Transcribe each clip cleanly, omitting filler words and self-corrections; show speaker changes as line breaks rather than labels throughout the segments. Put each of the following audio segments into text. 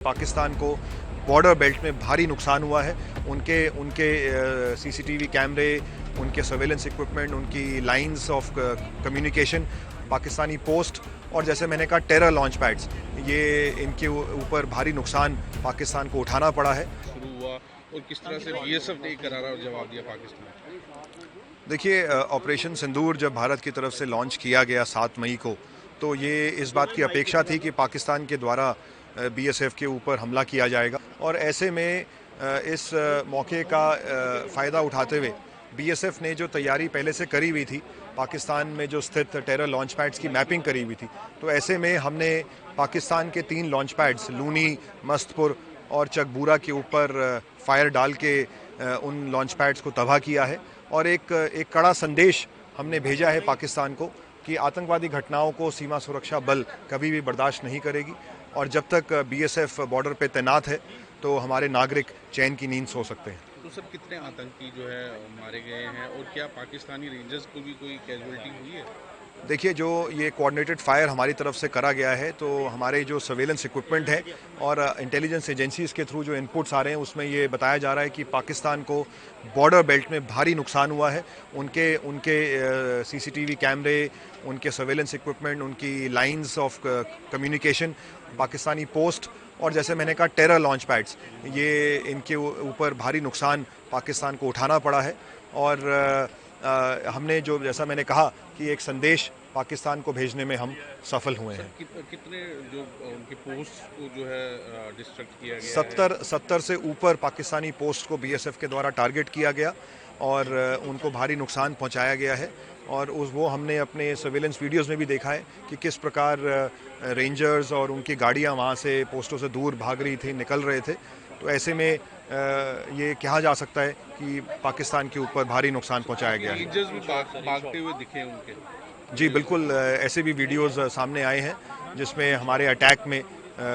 पाकिस्तान को border belt में भारी नुकसान हुआ है। उनके उनके सीसीटीवी कैमरे, उनके सर्वेलेंस इक्विपमेंट, उनकी lines of communication, Pakistani post और जैसे मैंने कहा टेरर लॉन्च पैड्स, ये इनके ऊपर भारी नुकसान पाकिस्तान को उठाना पड़ा है।
शुरू हुआ और किस तरह से बीएसएफ ने करारा जवाब दिया पाकिस्तान।
देखिए, ऑपरेशन सिंदूर जब भारत की तरफ से लॉन्च किया गया 7 मई को, तो ये इस बात की अपेक्षा थी कि पाकिस्तान के द्वारा बीएसएफ के ऊपर हमला किया जाएगा और ऐसे में इस मौके का फ़ायदा उठाते हुए बीएसएफ ने जो तैयारी पहले से करी हुई थी, पाकिस्तान में जो स्थित टेरर लॉन्च पैड्स की मैपिंग करी हुई थी, तो ऐसे में हमने पाकिस्तान के 3 लॉन्च पैड्स लूनी, मस्तपुर और चकबूरा के ऊपर फायर डाल के उन लॉन्च पैड्स को तबाह किया है और एक कड़ा संदेश हमने भेजा है पाकिस्तान को कि आतंकवादी घटनाओं को सीमा सुरक्षा बल कभी भी बर्दाश्त नहीं करेगी और जब तक बीएसएफ बॉर्डर पे तैनात है तो हमारे नागरिक चैन की नींद सो सकते हैं।
तो सर, कितने आतंकी जो है मारे गए हैं और क्या पाकिस्तानी रेंजर्स को भी कोई कैजुअलिटी हुई है?
देखिए, जो ये कोऑर्डिनेटेड फायर हमारी तरफ से करा गया है, तो हमारे जो सर्वेलेंस इक्विपमेंट है और इंटेलिजेंस एजेंसीज के थ्रू जो इनपुट्स आ रहे हैं उसमें ये बताया जा रहा है कि पाकिस्तान को बॉर्डर बेल्ट में भारी नुकसान हुआ है। उनके उनके सीसीटीवी कैमरे, उनके सर्वेलेंस इक्विपमेंट, उनकी lines of communication, Pakistani post और जैसे मैंने कहा टेरर लॉन्च पैड्स, ये इनके ऊपर भारी नुकसान पाकिस्तान को उठाना पड़ा है और हमने जो जैसा मैंने कहा कि एक संदेश पाकिस्तान को भेजने में हम सफल हुए हैं।
कितने जो उनके पोस्ट को जो है डिस्ट्रक्ट किया गया
70 से ऊपर पाकिस्तानी पोस्ट को बीएसएफ के द्वारा टारगेट किया गया और उनको भारी नुकसान पहुंचाया गया है और वो हमने अपने सर्वेलेंस वीडियोस में भी देखा है कि किस प्रकार रेंजर्स और उनकी गाड़ियां वहां से पोस्टों से दूर भाग रही थी, निकल रहे थे। तो ऐसे में ये कहा जा सकता है कि पाकिस्तान के ऊपर भारी नुकसान पहुंचाया गया है।
रेंजर्स भी भागते हुए दिखे उनके।
जी बिल्कुल, ऐसे भी वीडियोस सामने आए हैं जिसमें हमारे अटैक में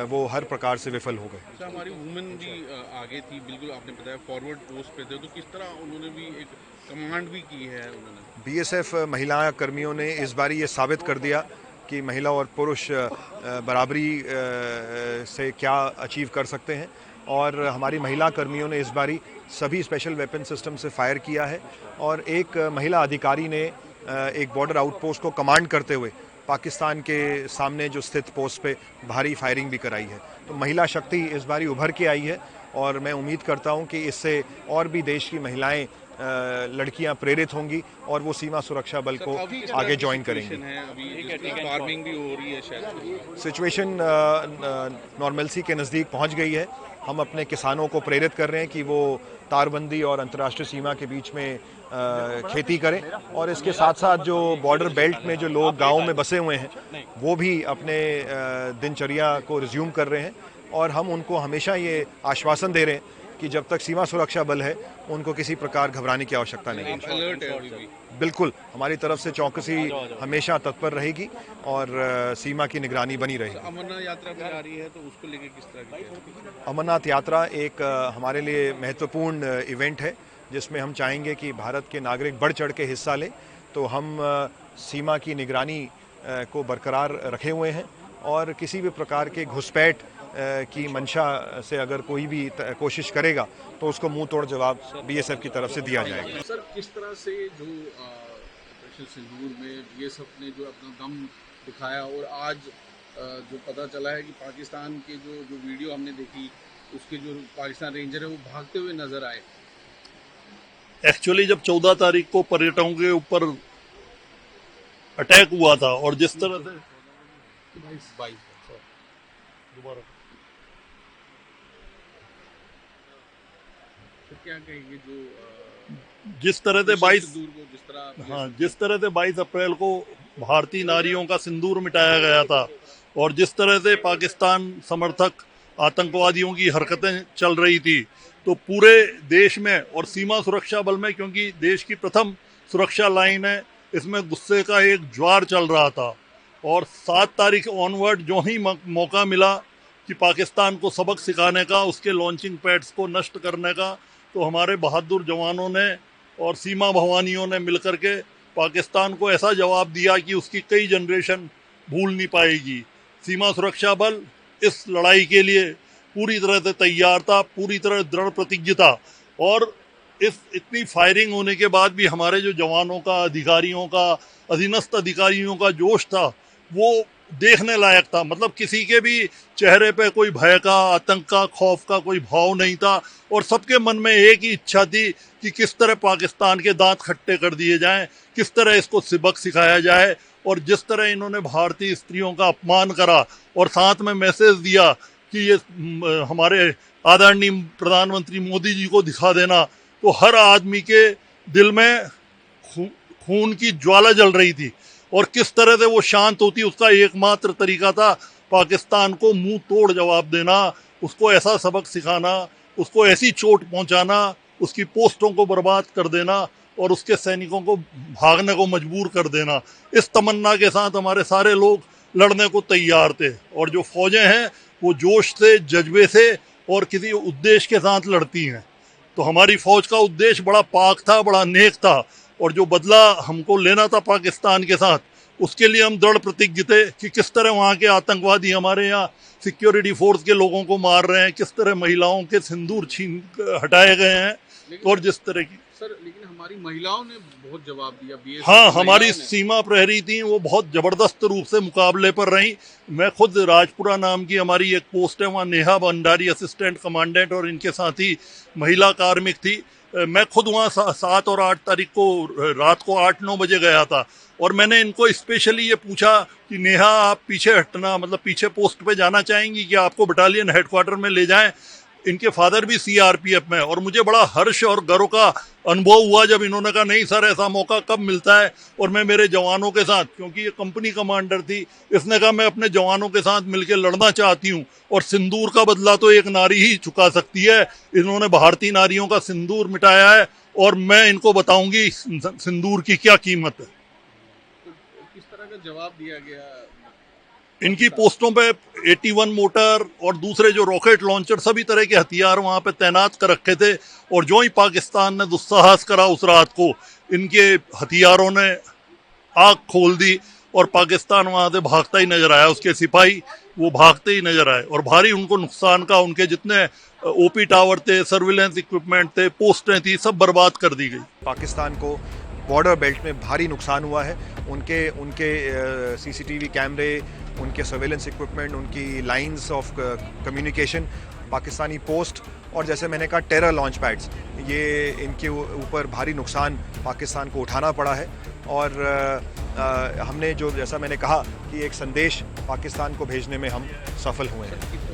वो हर प्रकार से विफल हो गए।
अच्छा, हमारी वुमेन भी आगे थी, बिल्कुल आपने बताया फॉरवर्ड पोस्ट पे थे, तो किस तरह उन्होंने भी एक कमांड भी की है उन्होंने।
बीएसएफ महिला कर्मियों ने इस बार ये साबित कर दिया कि महिला और पुरुष बराबरी से क्या अचीव कर सकते हैं और हमारी महिला कर्मियों ने इस बारी सभी स्पेशल वेपन सिस्टम से फायर किया है और एक महिला अधिकारी ने एक बॉर्डर आउटपोस्ट को कमांड करते हुए पाकिस्तान के सामने जो स्थित पोस्ट पे भारी फायरिंग भी कराई है। तो महिला शक्ति इस बारी उभर के आई है और मैं उम्मीद करता हूं कि इससे और भी देश की महिलाएं, लड़कियां प्रेरित होंगी और वो सीमा सुरक्षा बल को आगे ज्वाइन करेंगी।
फार्मिंग भी हो रही है शायद।
सिचुएशन नॉर्मलसी के नज़दीक पहुंच गई है। हम अपने किसानों को प्रेरित कर रहे हैं कि वो तारबंदी और अंतर्राष्ट्रीय सीमा के बीच में खेती करें और इसके साथ साथ जो बॉर्डर बेल्ट में जो लोग गाँव में बसे हुए हैं वो भी अपने दिनचर्या को रिज्यूम कर रहे हैं और हम उनको हमेशा ये आश्वासन दे रहे हैं कि जब तक सीमा सुरक्षा बल है उनको किसी प्रकार घबराने की आवश्यकता नहीं है। बिल्कुल, हमारी तरफ से चौकसी हमेशा तत्पर रहेगी और सीमा की निगरानी बनी रहेगी।
अमरनाथ यात्रा भी आ रही है, तो उसको लेकर किस तरह की?
अमरनाथ यात्रा एक हमारे लिए महत्वपूर्ण इवेंट है जिसमें हम चाहेंगे कि भारत के नागरिक बढ़ चढ़ के हिस्सा लें। तो हम सीमा की निगरानी को बरकरार रखे हुए हैं और किसी भी प्रकार के घुसपैठ की मंशा से अगर कोई भी कोशिश करेगा तो उसको मुंह तोड़ जवाब बीएसएफ की तरफ से दिया जाएगा।
सर, किस तरह से जो ऑपरेशन सिंदूर में बीएसएफ ने जो अपना दम दिखाया और आज जो पता चला है कि पाकिस्तान के जो वीडियो हमने देखी उसके जो पाकिस्तान रेंजर है वो भागते हुए नजर आए।
एक्चुअली जब 14 तारीख को पर्यटकों के ऊपर अटैक हुआ था और जिस तरह से
22
दोबारा
तो क्या कहेंगे जो
जिस तरह से 22 अप्रैल को भारतीय नारियों का सिंदूर मिटाया गया था और जिस तरह से पाकिस्तान समर्थक आतंकवादियों की हरकतें चल रही थी, तो पूरे देश में और सीमा सुरक्षा बल में, क्योंकि देश की प्रथम सुरक्षा लाइन है, इसमें गुस्से का एक ज्वार चल रहा था और 7 तारीख ऑनवर्ड जो ही मौका मिला कि पाकिस्तान को सबक सिखाने का, उसके लॉन्चिंग पैड्स को नष्ट करने का, तो हमारे बहादुर जवानों ने और सीमा भवानियों ने मिलकर के पाकिस्तान को ऐसा जवाब दिया कि उसकी कई जनरेशन भूल नहीं पाएगी। सीमा सुरक्षा बल इस लड़ाई के लिए पूरी तरह से तैयार था, पूरी तरह दृढ़ प्रतिज्ञ था। और इतनी फायरिंग होने के बाद भी हमारे जो जवानों का, अधिकारियों का, अधीनस्थ अधिकारियों का जोश था वो देखने लायक था। मतलब किसी के भी चेहरे पे कोई भय का, आतंक का, खौफ का कोई भाव नहीं था। और सबके मन में एक ही इच्छा थी कि किस तरह पाकिस्तान के दांत खट्टे कर दिए जाएं, किस तरह इसको सबक सिखाया जाए। और जिस तरह इन्होंने भारतीय स्त्रियों का अपमान करा और साथ में मैसेज दिया कि ये हमारे आदरणीय प्रधानमंत्री मोदी जी को दिखा देना, तो हर आदमी के दिल में खून की ज्वाला जल रही थी। और किस तरह से वो शांत होती, उसका एकमात्र तरीका था पाकिस्तान को मुंह तोड़ जवाब देना, उसको ऐसा सबक सिखाना, उसको ऐसी चोट पहुंचाना, उसकी पोस्टों को बर्बाद कर देना और उसके सैनिकों को भागने को मजबूर कर देना। इस तमन्ना के साथ हमारे सारे लोग लड़ने को तैयार थे। और जो फौजें हैं वो जोश से, जज्बे से और किसी उद्देश्य के साथ लड़ती हैं। तो हमारी फौज का उद्देश्य बड़ा पाक था, बड़ा नेक था। और जो बदला हमको लेना था पाकिस्तान के साथ, उसके लिए हम दृढ़ प्रतिज्ञ थे कि किस तरह वहाँ के आतंकवादी हमारे यहाँ सिक्योरिटी फोर्स के लोगों को मार रहे हैं, किस तरह महिलाओं के सिंदूर छीन हटाए गए हैं और जिस तरह की।
सर लेकिन हमारी महिलाओं ने बहुत जवाब दिया।
हाँ, हमारी सीमा प्रहरी थी वो बहुत जबरदस्त रूप से मुकाबले पर रही। मैं खुद राजपुरा नाम की हमारी एक पोस्ट है, वहाँ नेहा भंडारी असिस्टेंट कमांडेंट और इनके साथी महिला कार्मिक थी। मैं खुद वहाँ 7 और 8 तारीख को रात को 8-9 बजे गया था। और मैंने इनको स्पेशली ये पूछा कि नेहा आप पीछे हटना, मतलब पीछे पोस्ट पे जाना चाहेंगी कि आपको बटालियन हेडक्वार्टर में ले जाएं। इनके फादर भी सीआरपीएफ में। और मुझे बड़ा हर्ष और गर्व का अनुभव हुआ जब इन्होंने कहा नहीं सर ऐसा मौका कब मिलता है। और मैं मेरे जवानों के साथ, क्योंकि ये कंपनी कमांडर थी, इसने कहा मैं अपने जवानों के साथ मिलकर लड़ना चाहती हूँ। और सिंदूर का बदला तो एक नारी ही चुका सकती है। इन्होंने भारतीय नारियों का सिंदूर मिटाया है और मैं इनको बताऊंगी सिंदूर की क्या कीमत है।
किस तरह का जवाब दिया गया?
इनकी पोस्टों पे 81 मोटर और दूसरे जो रॉकेट लॉन्चर, सभी तरह के हथियार वहां पे तैनात कर रखे थे। और जो ही पाकिस्तान ने दुस्साहस करा उस रात को, इनके हथियारों ने आग खोल दी और पाकिस्तान वहां से भागता ही नजर आया। उसके सिपाही वो भागते ही नजर आए और भारी उनको नुकसान का, उनके जितने ओपी टावर थे, सर्विलेंस इक्विपमेंट थे, पोस्टें थी, सब बर्बाद कर दी गई।
पाकिस्तान को बॉर्डर बेल्ट में भारी नुकसान हुआ है। उनके सीसीटीवी कैमरे, उनके सर्वेलेंस इक्विपमेंट, उनकी lines of communication, Pakistani post और जैसे मैंने कहा टेरर लॉन्च पैड्स, ये इनके ऊपर भारी नुकसान पाकिस्तान को उठाना पड़ा है। और हमने जो, जैसा मैंने कहा कि एक संदेश पाकिस्तान को भेजने में हम सफल हुए हैं।